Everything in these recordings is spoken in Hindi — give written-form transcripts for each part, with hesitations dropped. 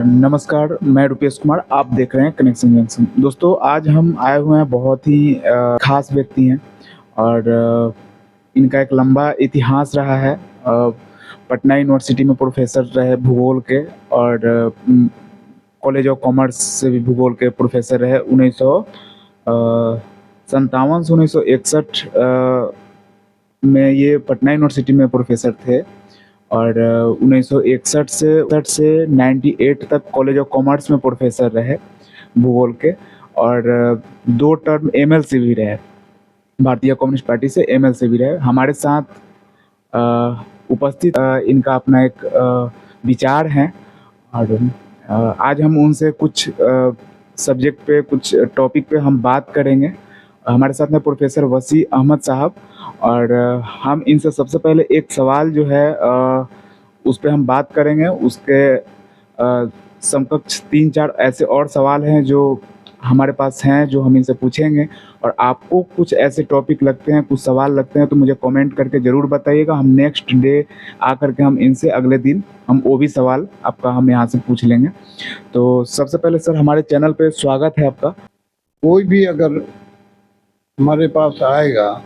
नमस्कार, मैं रुपेश कुमार, आप देख रहे हैं कनेक्शन जंक्शन। दोस्तों, आज हम आए हुए हैं बहुत ही ख़ास व्यक्ति हैं और इनका एक लंबा इतिहास रहा है। पटना यूनिवर्सिटी में प्रोफ़ेसर रहे भूगोल के और कॉलेज ऑफ कॉमर्स से भी भूगोल के प्रोफ़ेसर रहे 1957 से 1961 में ये पटना यूनिवर्सिटी में प्रोफ़ेसर थे और 1961 से 98 तक कॉलेज ऑफ कॉमर्स में प्रोफेसर रहे भूगोल के और 2 टर्म एमएल से भी रहे, भारतीय कम्युनिस्ट पार्टी से एमएल से भी रहे। हमारे साथ उपस्थित इनका अपना एक विचार है और आज हम उनसे कुछ सब्जेक्ट पे, कुछ टॉपिक पे हम बात करेंगे। हमारे साथ में प्रोफेसर वसी अहमद साहब और हम इनसे सबसे पहले एक सवाल जो है उस पे हम बात करेंगे। उसके समकक्ष 3-4 ऐसे और सवाल हैं जो हमारे पास हैं, जो हम इनसे पूछेंगे और आपको कुछ ऐसे टॉपिक लगते हैं, कुछ सवाल लगते हैं तो मुझे कमेंट करके ज़रूर बताइएगा। हम नेक्स्ट डे आकर के हम इनसे अगले दिन हम वो भी सवाल आपका हम यहाँ से पूछ लेंगे। तो सबसे पहले सर, हमारे चैनल पे स्वागत है आपका। कोई भी अगर हमारे पास आएगा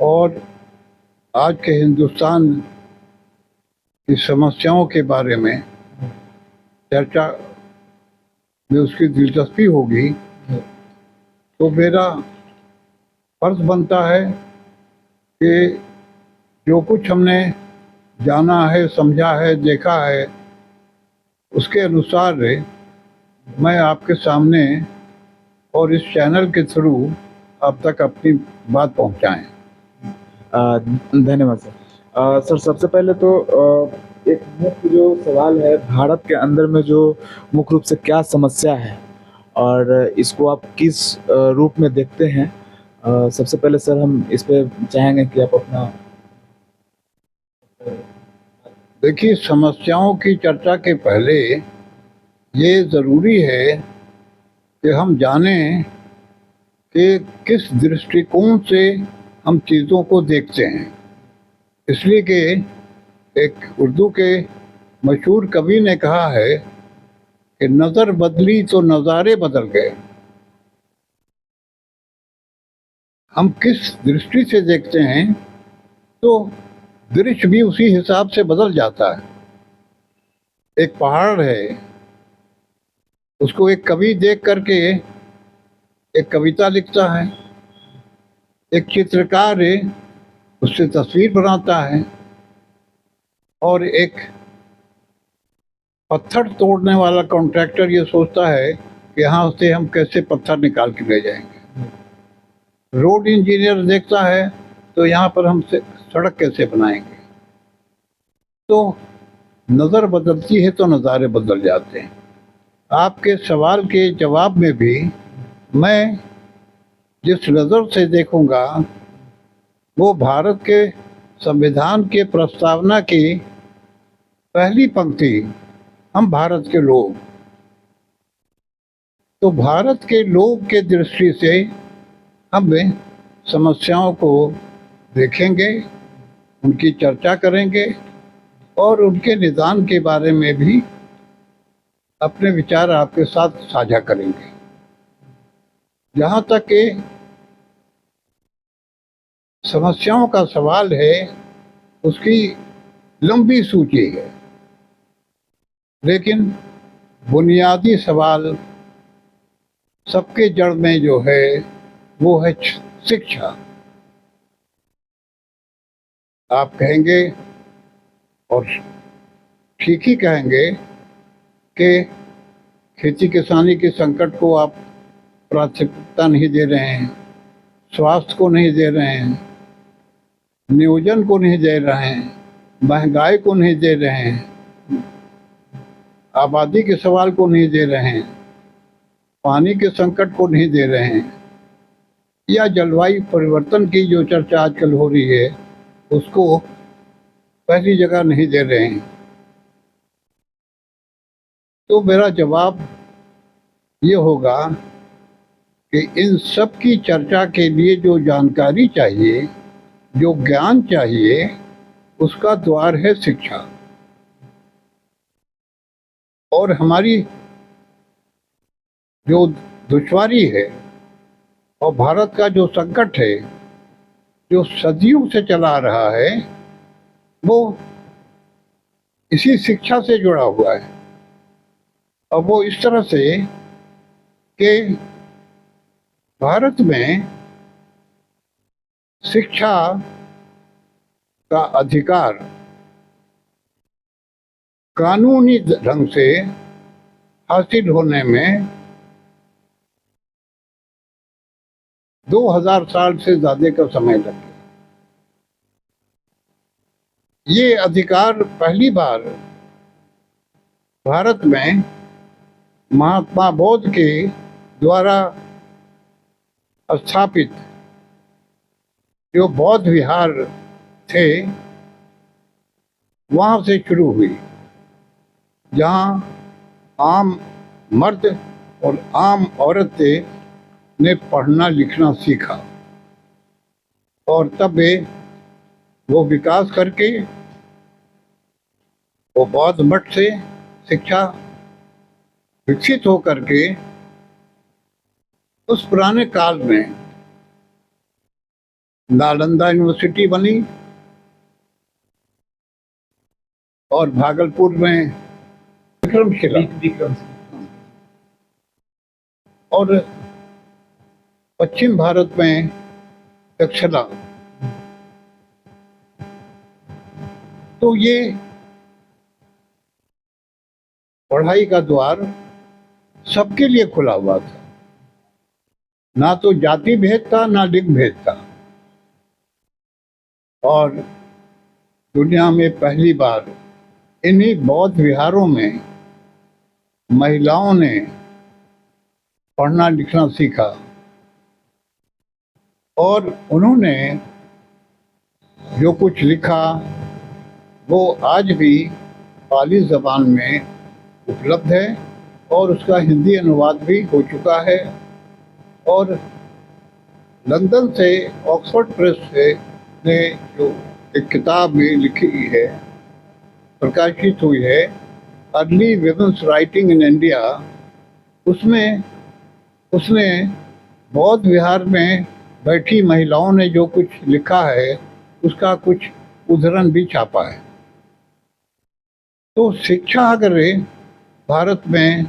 और आज के हिंदुस्तान की समस्याओं के बारे में चर्चा में उसकी दिलचस्पी होगी तो मेरा फर्ज बनता है कि जो कुछ हमने जाना है, समझा है, देखा है, उसके अनुसार मैं आपके सामने और इस चैनल के थ्रू आप तक अपनी बात पहुंचाएं। धन्यवाद सर। सर, सबसे पहले तो एक मुख्य जो सवाल है, भारत के अंदर में जो मुख्य रूप से क्या समस्या है और इसको आप किस रूप में देखते हैं? सबसे पहले सर हम इस पे चाहेंगे कि आप अपना। देखिए, समस्याओं की चर्चा के पहले ये ज़रूरी है कि हम जानें कि किस दृष्टिकोण से हम चीज़ों को देखते हैं। इसलिए कि एक उर्दू के मशहूर कवि ने कहा है कि नज़र बदली तो नज़ारे बदल गए। हम किस दृष्टि से देखते हैं तो दृश्य भी उसी हिसाब से बदल जाता है। एक पहाड़ है, उसको एक कवि देख करके एक कविता लिखता है, एक चित्रकार है उससे तस्वीर बनाता है और एक पत्थर तोड़ने वाला कॉन्ट्रैक्टर ये सोचता है कि यहाँ से हम कैसे पत्थर निकाल के ले जाएंगे। रोड इंजीनियर देखता है तो यहाँ पर हम सड़क कैसे बनाएंगे। तो नज़र बदलती है तो नज़ारे बदल जाते हैं। आपके सवाल के जवाब में भी मैं जिस नज़र से देखूंगा वो भारत के संविधान के प्रस्तावना की पहली पंक्ति, हम भारत के लोग। तो भारत के लोग के दृष्टि से हम समस्याओं को देखेंगे, उनकी चर्चा करेंगे और उनके निदान के बारे में भी अपने विचार आपके साथ साझा करेंगे। जहाँ तक कि समस्याओं का सवाल है, उसकी लंबी सूची है, लेकिन बुनियादी सवाल सबके जड़ में जो है वो है शिक्षा। आप कहेंगे और ठीक ही कहेंगे कि खेती किसानी के संकट को आप प्राथमिकता नहीं दे रहे हैं, स्वास्थ्य को नहीं दे रहे हैं, नियोजन को नहीं दे रहे हैं, महंगाई को नहीं दे रहे हैं, आबादी के सवाल को नहीं दे रहे हैं, पानी के संकट को नहीं दे रहे हैं, या जलवायु परिवर्तन की जो चर्चा आजकल हो रही है उसको पहली जगह नहीं दे रहे हैं। तो मेरा जवाब ये होगा कि इन सब की चर्चा के लिए जो जानकारी चाहिए, जो ज्ञान चाहिए, उसका द्वार है शिक्षा। और हमारी जो दुश्वारी है और भारत का जो संकट है, जो सदियों से चला आ रहा है, वो इसी शिक्षा से जुड़ा हुआ है। और वो इस तरह से कि भारत में शिक्षा का अधिकार कानूनी ढंग से हासिल होने में 2000 साल से ज्यादा का समय लग गया। ये अधिकार पहली बार भारत में महात्मा बुद्ध के द्वारा स्थापित जो बौद्ध विहार थे, वहाँ से शुरू हुई, जहाँ आम मर्द और आम औरतें ने पढ़ना लिखना सीखा और तब वो विकास करके वो बौद्ध मठ से शिक्षा विकसित हो करके उस पुराने काल में नालंदा यूनिवर्सिटी बनी और भागलपुर में विक्रमशिला और पश्चिम भारत में तक्षशिला। तो ये पढ़ाई का द्वार सबके लिए खुला हुआ था, ना तो जाति भेद था ना लिंग भेद था। और दुनिया में पहली बार इन्हीं बौद्ध विहारों में महिलाओं ने पढ़ना लिखना सीखा और उन्होंने जो कुछ लिखा वो आज भी पाली ज़बान में उपलब्ध है और उसका हिंदी अनुवाद भी हो चुका है। और लंदन से ऑक्सफोर्ड प्रेस से ने जो एक किताब में लिखी है, प्रकाशित हुई है, early women's writing in India, उसमें उसने बौद्ध विहार में बैठी महिलाओं ने जो कुछ लिखा है उसका कुछ उद्धरण भी छापा है। तो शिक्षा अगर भारत में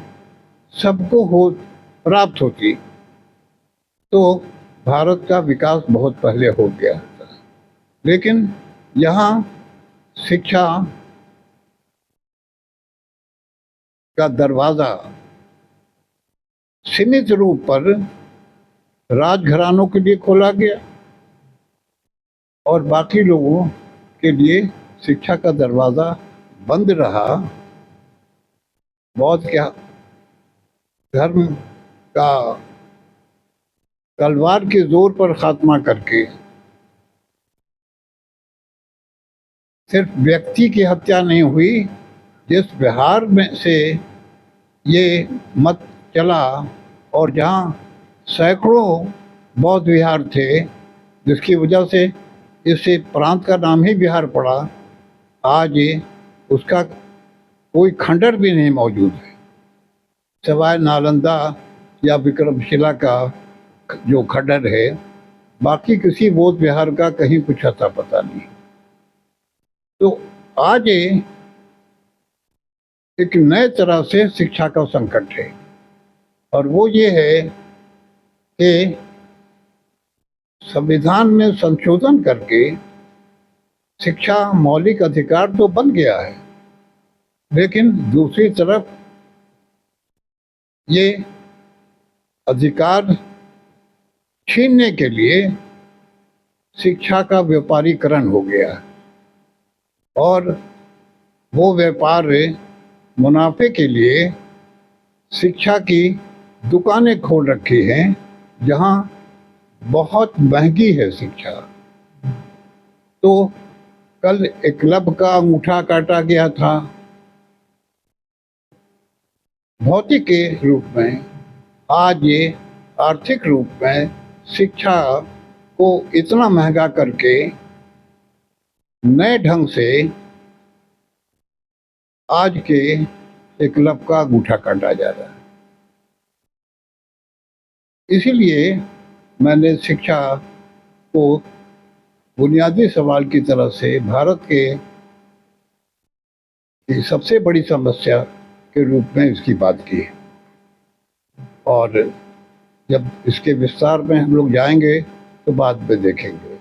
सबको प्राप्त होती तो भारत का विकास बहुत पहले हो गया होता। लेकिन यहाँ शिक्षा का दरवाज़ा सीमित रूप पर राजघरानों के लिए खोला गया और बाकी लोगों के लिए शिक्षा का दरवाज़ा बंद रहा। बौद्ध क्या धर्म का तलवार के जोर पर खात्मा करके सिर्फ व्यक्ति की हत्या नहीं हुई, जिस बिहार में से ये मत चला और जहाँ सैकड़ों बौद्ध विहार थे, जिसकी वजह से इस प्रांत का नाम ही बिहार पड़ा, आज उसका कोई खंडर भी नहीं मौजूद है सिवाय नालंदा या विक्रमशिला का जो खंडर है। बाकी किसी बौद्ध विहार का कहीं कुछ अता पता नहीं। तो आज एक नए तरह से शिक्षा का संकट है और वो ये है कि संविधान में संशोधन करके शिक्षा मौलिक अधिकार तो बन गया है, लेकिन दूसरी तरफ ये अधिकार छीनने के लिए शिक्षा का व्यापारीकरण हो गया है और वो व्यापार मुनाफे के लिए शिक्षा की दुकानें खोल रखी हैं, जहां बहुत महंगी है शिक्षा। तो कल एकलव्य का अंगूठा काटा गया था भौतिक के रूप में, आज ये आर्थिक रूप में शिक्षा को इतना महंगा करके नए ढंग से आज के एकलव्य का अंगूठा काटा जा रहा है। इसीलिए मैंने शिक्षा को बुनियादी सवाल की तरह से भारत के सबसे बड़ी समस्या के रूप में इसकी बात की है। और जब इसके विस्तार में हम लोग जाएंगे तो बाद में देखेंगे।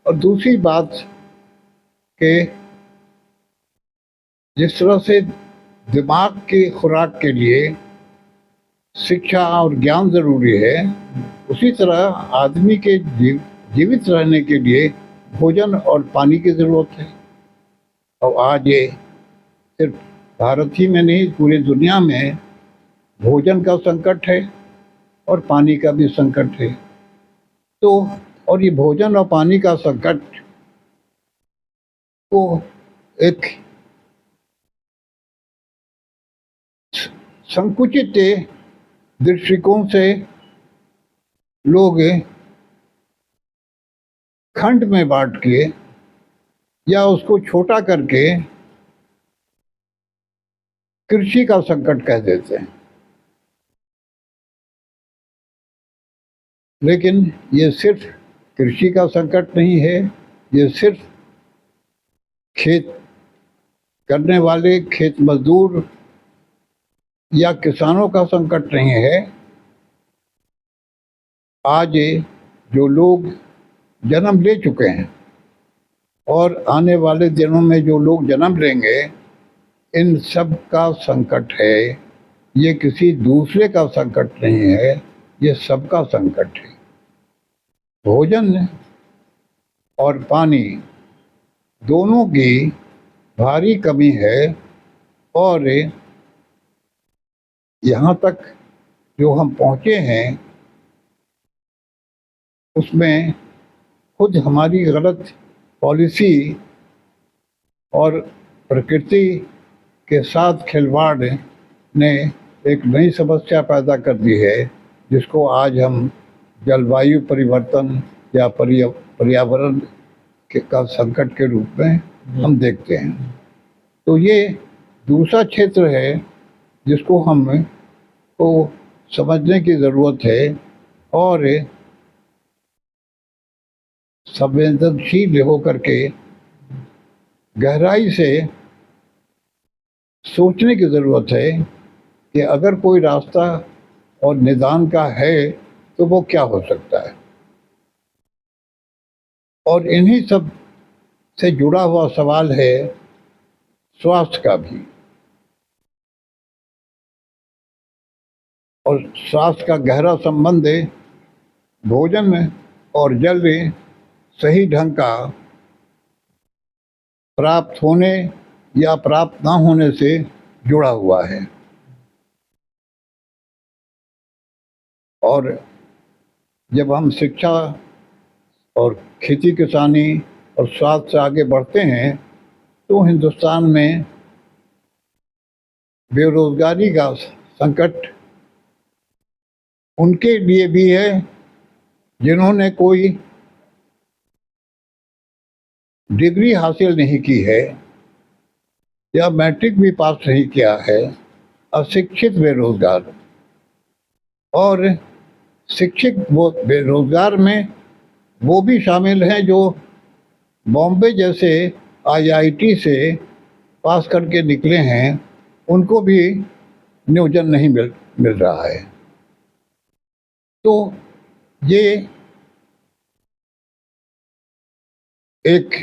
और दूसरी बात कि जिस तरह से दिमाग की खुराक के लिए शिक्षा और ज्ञान जरूरी है, उसी तरह आदमी के जीवित रहने के लिए भोजन और पानी की जरूरत है। और आज ये सिर्फ भारत ही में नहीं, पूरी दुनिया में भोजन का संकट है और पानी का भी संकट है। तो और ये भोजन और पानी का संकट को एक संकुचित दृष्टिकोण से लोग खंड में बांट के या उसको छोटा करके कृषि का संकट कह देते हैं। लेकिन ये सिर्फ कृषि का संकट नहीं है, ये सिर्फ खेत करने वाले खेत मजदूर या किसानों का संकट नहीं है। आज जो लोग जन्म ले चुके हैं और आने वाले दिनों में जो लोग जन्म लेंगे, इन सब का संकट है। ये किसी दूसरे का संकट नहीं है, ये सबका संकट है। भोजन और पानी दोनों की भारी कमी है। और यहाँ तक जो हम पहुँचे हैं उसमें खुद हमारी गलत पॉलिसी और प्रकृति के साथ खिलवाड़ ने एक नई समस्या पैदा कर दी है, जिसको आज हम जलवायु परिवर्तन या पर्यावरण का संकट के रूप में हम देखते हैं। तो ये दूसरा क्षेत्र है जिसको हम को समझने की ज़रूरत है और संवेदनशील होकर के गहराई से सोचने की ज़रूरत है कि अगर कोई रास्ता और निदान का है तो वो क्या हो सकता है। और इन्हीं सब से जुड़ा हुआ सवाल है स्वास्थ्य का भी। और स्वास्थ्य का गहरा संबंध है भोजन और जल सही ढंग का प्राप्त होने या प्राप्त ना होने से जुड़ा हुआ है। और जब हम शिक्षा और खेती किसानी और स्वास्थ्य से आगे बढ़ते हैं तो हिंदुस्तान में बेरोजगारी का संकट उनके लिए भी है जिन्होंने कोई डिग्री हासिल नहीं की है या मैट्रिक भी पास नहीं किया है, अशिक्षित बेरोजगार। और शिक्षित वो बेरोजगार में वो भी शामिल हैं जो बॉम्बे जैसे आईआईटी से पास करके निकले हैं, उनको भी नियोजन नहीं मिल रहा है। तो ये एक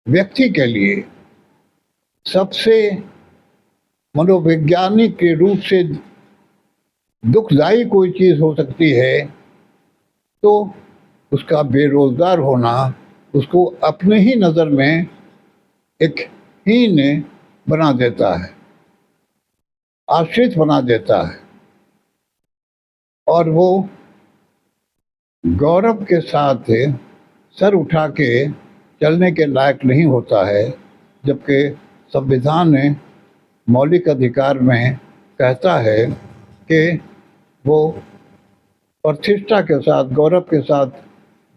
व्यक्ति के लिए सबसे मनोवैज्ञानिक के रूप से दुखदाई कोई चीज़ हो सकती है तो उसका बेरोजगार होना उसको अपने ही नज़र में एक हीन बना देता है, आश्रित बना देता है। और वो गौरव के साथ सर उठा के चलने के लायक नहीं होता है, जबकि संविधान मौलिक अधिकार में कहता है कि वो प्रतिष्ठा के साथ गौरव के साथ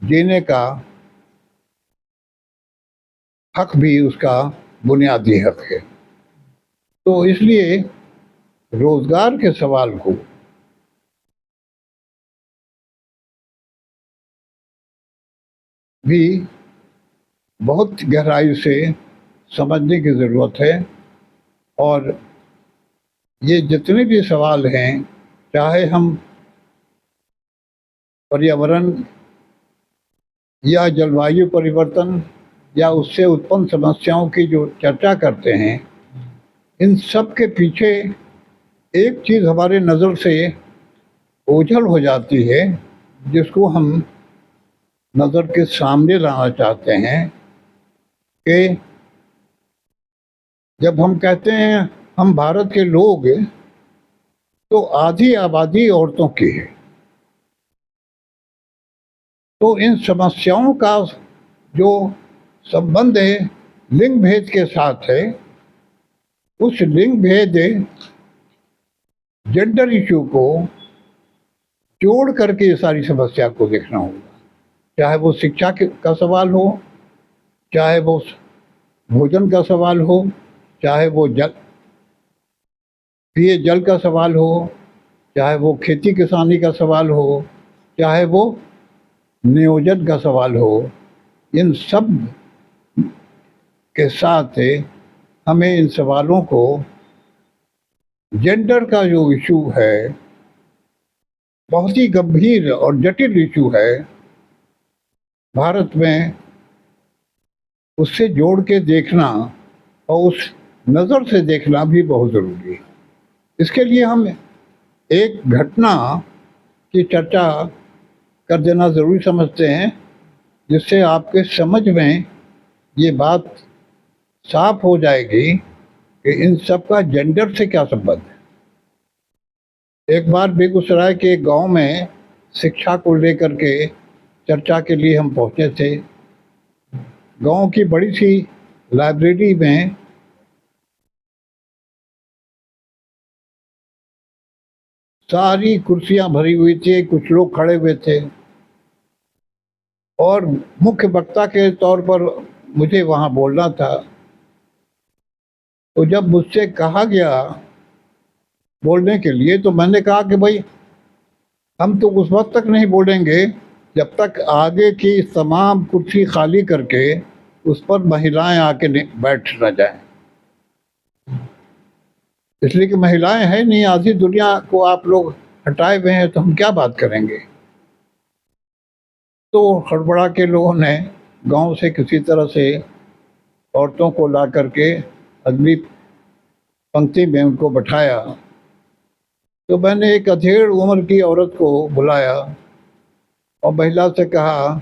जीने का हक भी उसका बुनियादी हक है। तो इसलिए रोजगार के सवाल को भी बहुत गहराई से समझने की ज़रूरत है। और ये जितने भी सवाल हैं, चाहे हम पर्यावरण या जलवायु परिवर्तन या उससे उत्पन्न समस्याओं की जो चर्चा करते हैं, इन सब के पीछे एक चीज़ हमारे नज़र से ओझल हो जाती है, जिसको हम नज़र के सामने लाना चाहते हैं कि जब हम कहते हैं हम भारत के लोग, तो आधी आबादी औरतों की है। तो इन समस्याओं का जो संबंध है लिंग भेद के साथ है, उस लिंग भेद जेंडर इशू को जोड़ करके ये सारी समस्या को देखना होगा। चाहे वो शिक्षा का सवाल हो, चाहे वो भोजन का सवाल हो, चाहे वो पिए जल का सवाल हो, चाहे वो खेती किसानी का सवाल हो, चाहे वो नियोजन का सवाल हो, इन सब के साथ हमें इन सवालों को, जेंडर का जो इशू है बहुत ही गंभीर और जटिल इशू है भारत में, उससे जोड़ के देखना और उस नज़र से देखना भी बहुत ज़रूरी है। इसके लिए हम एक घटना की चर्चा कर देना ज़रूरी समझते हैं, जिससे आपके समझ में ये बात साफ हो जाएगी कि इन सब का जेंडर से क्या संबंध है। एक बार बेगूसराय के एक गांव में शिक्षा को लेकर के चर्चा के लिए हम पहुंचे थे। गांव की बड़ी सी लाइब्रेरी में सारी कुर्सियां भरी हुई थी, कुछ लोग खड़े हुए थे और मुख्य वक्ता के तौर पर मुझे वहां बोलना था। तो जब मुझसे कहा गया बोलने के लिए, तो मैंने कहा कि भाई हम तो उस वक्त तक नहीं बोलेंगे जब तक आगे की तमाम कुर्सी खाली करके उस पर महिलाएं आके बैठ न जाएं। इसलिए कि महिलाएं हैं नहीं, आधी दुनिया को आप लोग हटाए हुए हैं, तो हम क्या बात करेंगे। तो हड़बड़ा के लोगों ने गांव से किसी तरह से औरतों को ला करके अगली पंक्ति में उनको बैठाया। तो मैंने एक अधेड़ उम्र की औरत को बुलाया और महिला से कहा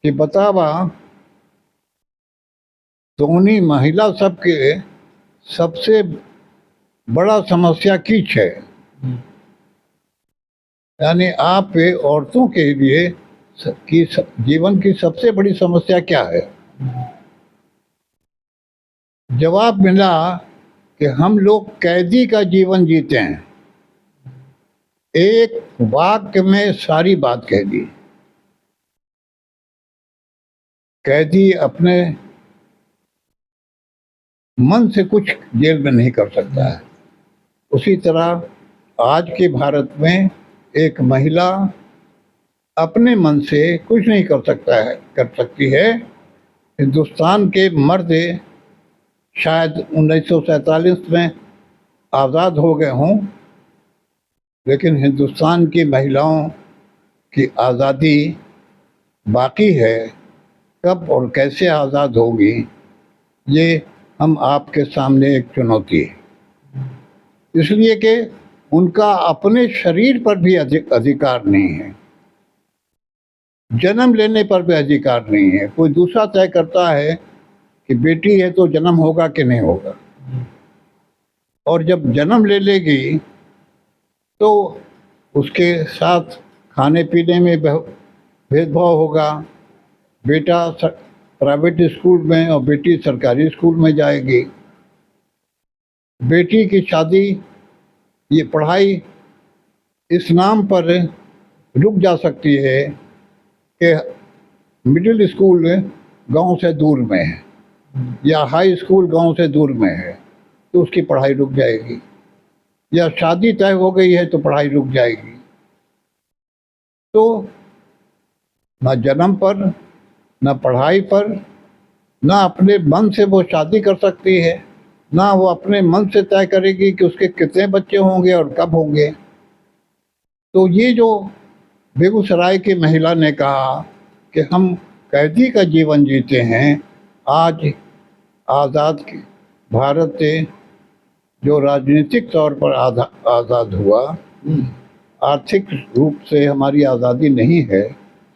कि बतावा, दोनों महिला सबके सबसे बड़ा समस्या कीच है, यानी आप पे औरतों के लिए की जीवन की सबसे बड़ी समस्या क्या है। जवाब मिला कि हम लोग कैदी का जीवन जीते हैं। एक वाक्य में सारी बात कह दी। कैदी अपने मन से कुछ जेल में नहीं कर सकता है, उसी तरह आज के भारत में एक महिला अपने मन से कुछ नहीं कर सकती है। हिंदुस्तान के मर्द शायद 1947 में आज़ाद हो गए हों, लेकिन हिंदुस्तान की महिलाओं की आज़ादी बाकी है। कब और कैसे आज़ाद होगी, ये हम आपके सामने एक चुनौती है। इसलिए कि उनका अपने शरीर पर भी अधिकार नहीं है, जन्म लेने पर भी अधिकार नहीं है। कोई दूसरा तय करता है कि बेटी है तो जन्म होगा कि नहीं होगा, और जब जन्म ले लेगी तो उसके साथ खाने पीने में भेदभाव होगा। बेटा प्राइवेट स्कूल में और बेटी सरकारी स्कूल में जाएगी। बेटी की शादी, ये पढ़ाई इस नाम पर रुक जा सकती है कि मिडिल स्कूल गांव से दूर में है, या हाई स्कूल गांव से दूर में है तो उसकी पढ़ाई रुक जाएगी, या शादी तय हो गई है तो पढ़ाई रुक जाएगी। तो न जन्म पर, न पढ़ाई पर, ना अपने मन से वो शादी कर सकती है, ना वो अपने मन से तय करेगी कि उसके कितने बच्चे होंगे और कब होंगे। तो ये जो बेगूसराय की महिला ने कहा कि हम कैदी का जीवन जीते हैं, आज आज़ाद भारत से जो राजनीतिक तौर पर आज़ाद हुआ, आर्थिक रूप से हमारी आज़ादी नहीं है,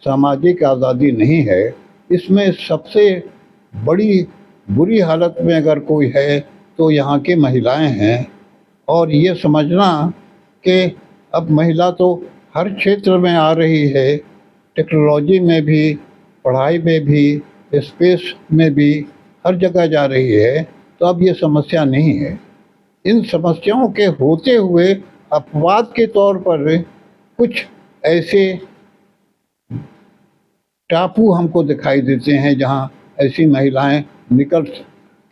सामाजिक आज़ादी नहीं है, इसमें सबसे बड़ी बुरी हालत में अगर कोई है तो यहाँ की महिलाएं हैं। और ये समझना कि अब महिला तो हर क्षेत्र में आ रही है, टेक्नोलॉजी में भी, पढ़ाई में भी, स्पेस में भी, हर जगह जा रही है, तो अब ये समस्या नहीं है। इन समस्याओं के होते हुए अपवाद के तौर पर कुछ ऐसे टापू हमको दिखाई देते हैं जहां ऐसी महिलाएं निकल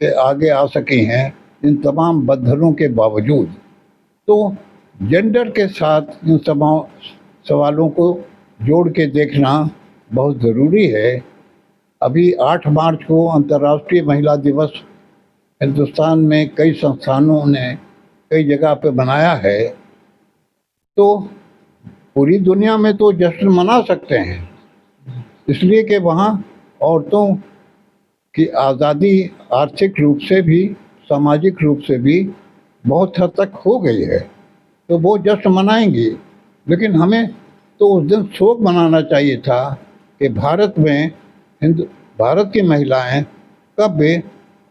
के आगे आ सकी हैं इन तमाम बंधनों के बावजूद। तो जेंडर के साथ इन सवालों को जोड़ के देखना बहुत ज़रूरी है। अभी 8 मार्च को अंतर्राष्ट्रीय महिला दिवस हिंदुस्तान में कई संस्थानों ने कई जगह पे मनाया है, तो पूरी दुनिया में तो जश्न मना सकते हैं, इसलिए कि वहाँ औरतों की आज़ादी आर्थिक रूप से भी, सामाजिक रूप से भी बहुत हद तक हो गई है, तो वो जश्न मनाएंगी। लेकिन हमें तो उस दिन शोक मनाना चाहिए था कि भारत की महिलाएं कब वे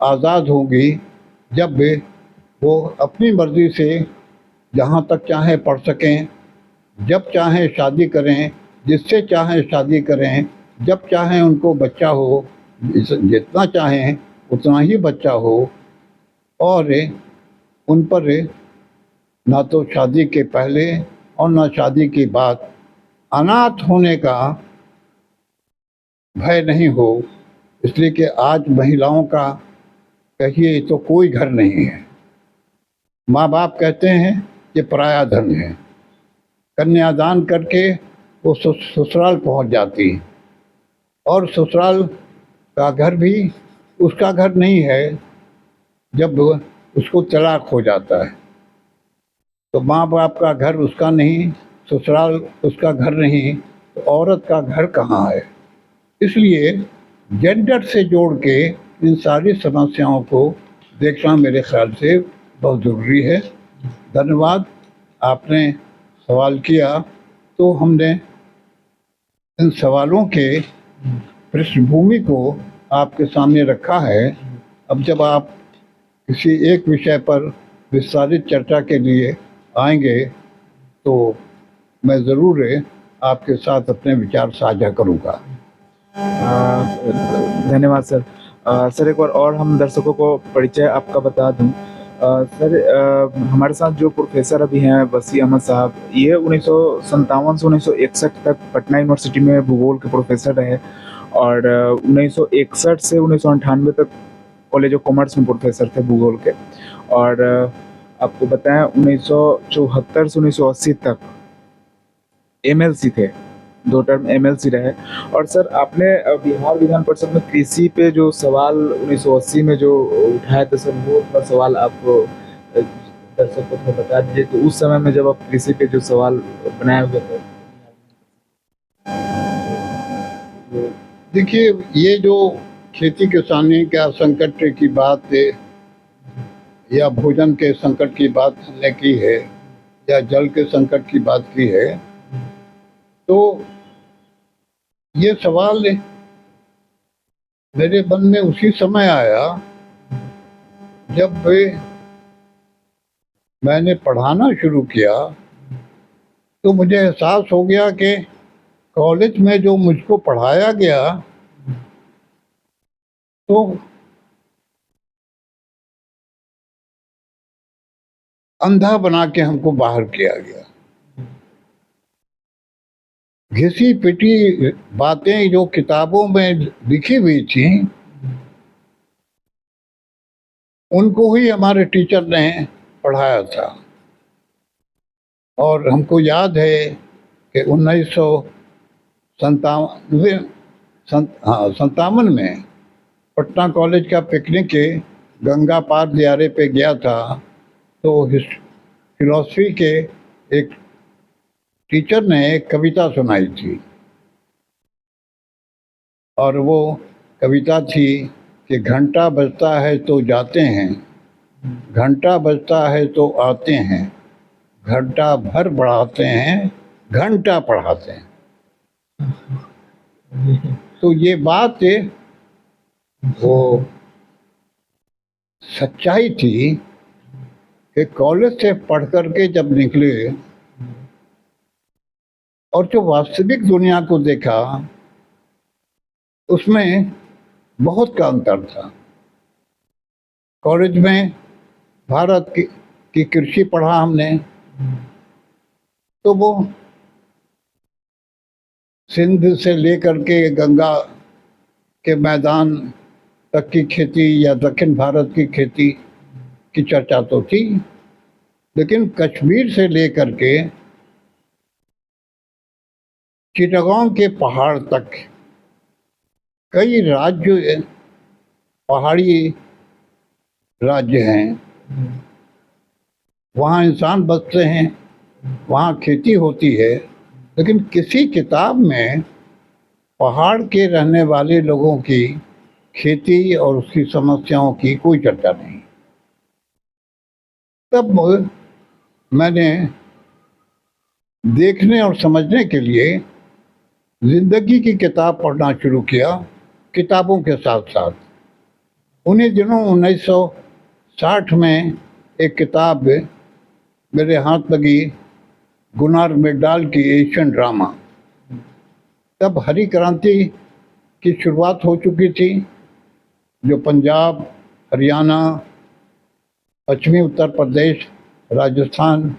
आज़ाद होंगी, जब वे वो अपनी मर्ज़ी से जहाँ तक चाहें पढ़ सकें, जब चाहें शादी करें, जिससे चाहें शादी करें, जब चाहें उनको बच्चा हो, जितना चाहें उतना ही बच्चा हो, और उन पर ना तो शादी के पहले और ना शादी के बाद अनाथ होने का भय नहीं हो। इसलिए कि आज महिलाओं का कहिए तो कोई घर नहीं है। माँ बाप कहते हैं कि पराया धन है, कन्यादान करके वो ससुराल पहुंच जाती, और ससुराल का घर भी उसका घर नहीं है जब उसको तलाक हो जाता है। तो माँ बाप का घर उसका नहीं, ससुराल उसका घर नहीं, तो औरत का घर कहाँ है। इसलिए जेंडर से जोड़ के इन सारी समस्याओं को देखना मेरे ख्याल से बहुत ज़रूरी है। धन्यवाद, आपने सवाल किया तो हमने इन सवालों के पृष्ठभूमि को आपके सामने रखा है। अब जब आप किसी एक विषय पर विस्तारित चर्चा के लिए आएंगे तो मैं ज़रूर आपके साथ अपने विचार साझा करूंगा। धन्यवाद सर। सर एक बार और हम दर्शकों को परिचय आपका बता दूं। सर हमारे साथ जो प्रोफेसर अभी हैं वसी अहमद साहब, ये 1957 से 1961 तक पटना यूनिवर्सिटी में भूगोल के प्रोफेसर रहे, और 1961 से 1998 तक कॉलेज ऑफ कॉमर्स में प्रोफेसर थे भूगोल के। और आपको बताएं 1974 से 1980 तक एमएलसी थे, 2 टर्म एमएलसी रहे। और सर आपने बिहार विधान परिषद में कृषि पे जो सवाल 1980 में जो उठाया था सर, वो थोड़ा सवाल आप दर्शकों को थोड़ा बता दीजिए कि उस समय में जब आप कृषि पे जो सवाल बनाए हुए थे। देखिए, ये जो खेती किसानी का संकट की बात या भोजन के संकट की बात हमने की है, या जल के संकट की बात की है, तो ये सवाल मेरे मन में उसी समय आया जब मैंने पढ़ाना शुरू किया, तो मुझे एहसास हो गया कि कॉलेज में जो मुझको पढ़ाया गया तो अंधा बना के हमको बाहर किया गया। घिसी पिटी बातें जो किताबों में लिखी हुई थी, उनको ही हमारे टीचर ने पढ़ाया था। और हमको याद है कि 1957 में पटना कॉलेज का पिकनिक के गंगा पार दियारे पे गया था, तो फिलॉसफी के एक टीचर ने एक कविता सुनाई थी, और वो कविता थी कि घंटा बजता है तो जाते हैं, घंटा बजता है तो आते हैं, घंटा भर बढ़ाते हैं, घंटा पढ़ाते हैं। तो ये बात वो सच्चाई थी कि कॉलेज से पढ़ करके जब निकले और जो वास्तविक दुनिया को देखा, उसमें बहुत का अंतर था। कॉलेज में भारत की कृषि पढ़ा हमने, तो वो सिंध से लेकर के गंगा के मैदान तक की खेती या दक्षिण भारत की खेती की चर्चा तो थी, लेकिन कश्मीर से लेकर के चिटागोंग के पहाड़ तक कई राज्य, पहाड़ी राज्य हैं, वहाँ इंसान बसते हैं, वहाँ खेती होती है, लेकिन किसी किताब में पहाड़ के रहने वाले लोगों की खेती और उसकी समस्याओं की कोई चर्चा नहीं। तब मैंने देखने और समझने के लिए जिंदगी की किताब पढ़ना शुरू किया, किताबों के साथ साथ। उन्हीं दिनों 1960 में एक किताब मेरे हाथ लगी, गुनार मिर्डाल की एशियन ड्रामा। तब हरी क्रांति की शुरुआत हो चुकी थी, जो पंजाब, हरियाणा, पश्चिमी उत्तर प्रदेश, राजस्थान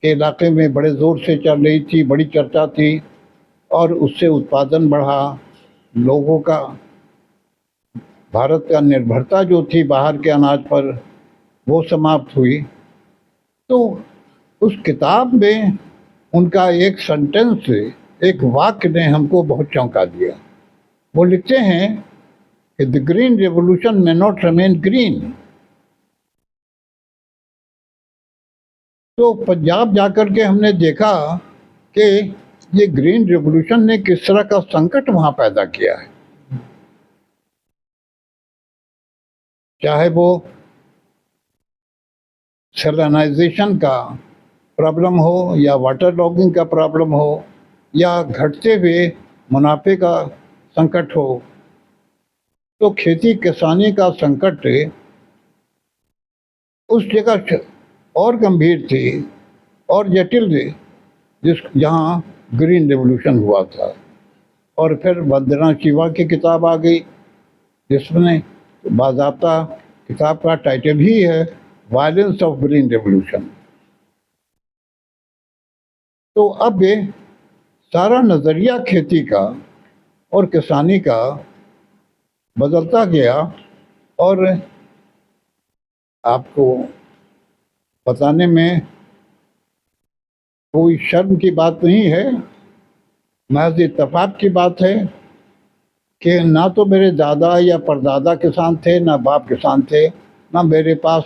के इलाके में बड़े ज़ोर से चल रही थी, बड़ी चर्चा थी, और उससे उत्पादन बढ़ा, लोगों का, भारत का निर्भरता जो थी बाहर के अनाज पर, वो समाप्त हुई। तो उस किताब में उनका एक सेंटेंस, एक वाक्य ने हमको बहुत चौंका दिया। वो लिखते हैं कि द ग्रीन रेवोल्यूशन में नॉट रिमेन ग्रीन। तो पंजाब जाकर के हमने देखा कि ये ग्रीन रेवोल्यूशन ने किस तरह का संकट वहां पैदा किया है। चाहे वो सैलिनाइजेशन का प्रॉब्लम हो, या वाटर लॉगिंग का प्रॉब्लम हो, या घटते हुए मुनाफे का संकट हो, तो खेती किसानी का संकट उस जगह और गंभीर थी और जटिल थी जहाँ ग्रीन रेवोल्यूशन हुआ था। और फिर वंदना शिवा की किताब आ गई, जिसमें बाज़ाब्ता किताब का टाइटल ही है वायलेंस ऑफ ग्रीन रेवोल्यूशन। तो अब ये सारा नज़रिया खेती का और किसानी का बदलता गया, और आपको बताने में कोई शर्म की बात नहीं है, महज इत्तेफाक की बात है कि ना तो मेरे दादा या परदादा किसान थे, ना बाप किसान थे, ना मेरे पास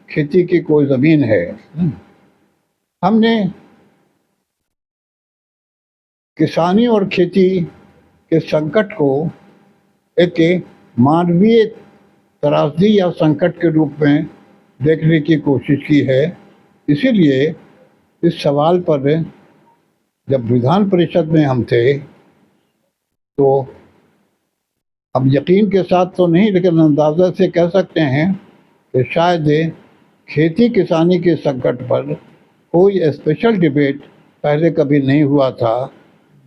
खेती की कोई ज़मीन है। हमने किसानी और खेती के संकट को एक मानवीय त्रासदी या संकट के रूप में देखने की कोशिश की है। इसीलिए इस सवाल पर जब विधान परिषद में हम थे, तो अब यकीन के साथ तो नहीं, लेकिन अंदाज़ा से कह सकते हैं कि शायद खेती किसानी के संकट पर कोई स्पेशल डिबेट पहले कभी नहीं हुआ था,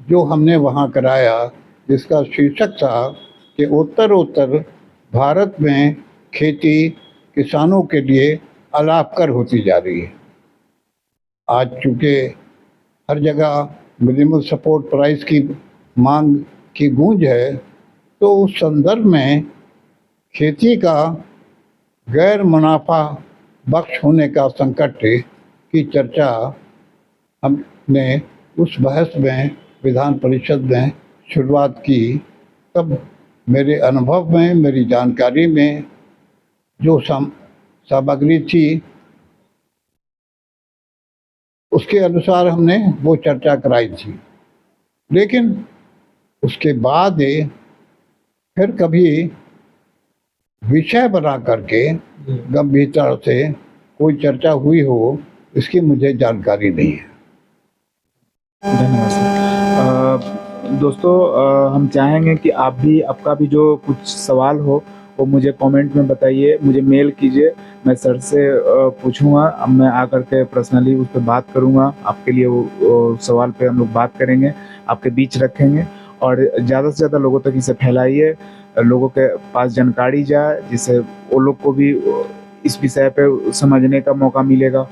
जो हमने वहाँ कराया, जिसका शीर्षक था कि उत्तर भारत में खेती किसानों के लिए अलाभकर होती जा रही है। आज चूँकि हर जगह मिनिमम सपोर्ट प्राइस की मांग की गूंज है, तो उस संदर्भ में खेती का गैर मुनाफा बख्श होने का संकट की चर्चा हमने उस बहस में विधान परिषद में शुरुआत की। तब मेरे अनुभव में, मेरी जानकारी में जो सामग्री थी उसके अनुसार हमने वो चर्चा कराई थी। लेकिन उसके बाद फिर कभी विषय बना करके गंभीरता से कोई चर्चा हुई हो, इसकी मुझे जानकारी नहीं है। धन्यवाद सर। दोस्तों, हम चाहेंगे कि आप भी, आपका भी जो कुछ सवाल हो वो मुझे कमेंट में बताइए, मुझे मेल कीजिए, मैं सर से पूछूंगा। अब मैं आकर के पर्सनली उस पर बात करूंगा, आपके लिए वो सवाल पे हम लोग बात करेंगे, आपके बीच रखेंगे और ज़्यादा से ज़्यादा लोगों तक इसे फैलाइए, लोगों के पास जानकारी जाए, जिससे वो लोग को भी इस विषय पे समझने का मौका मिलेगा।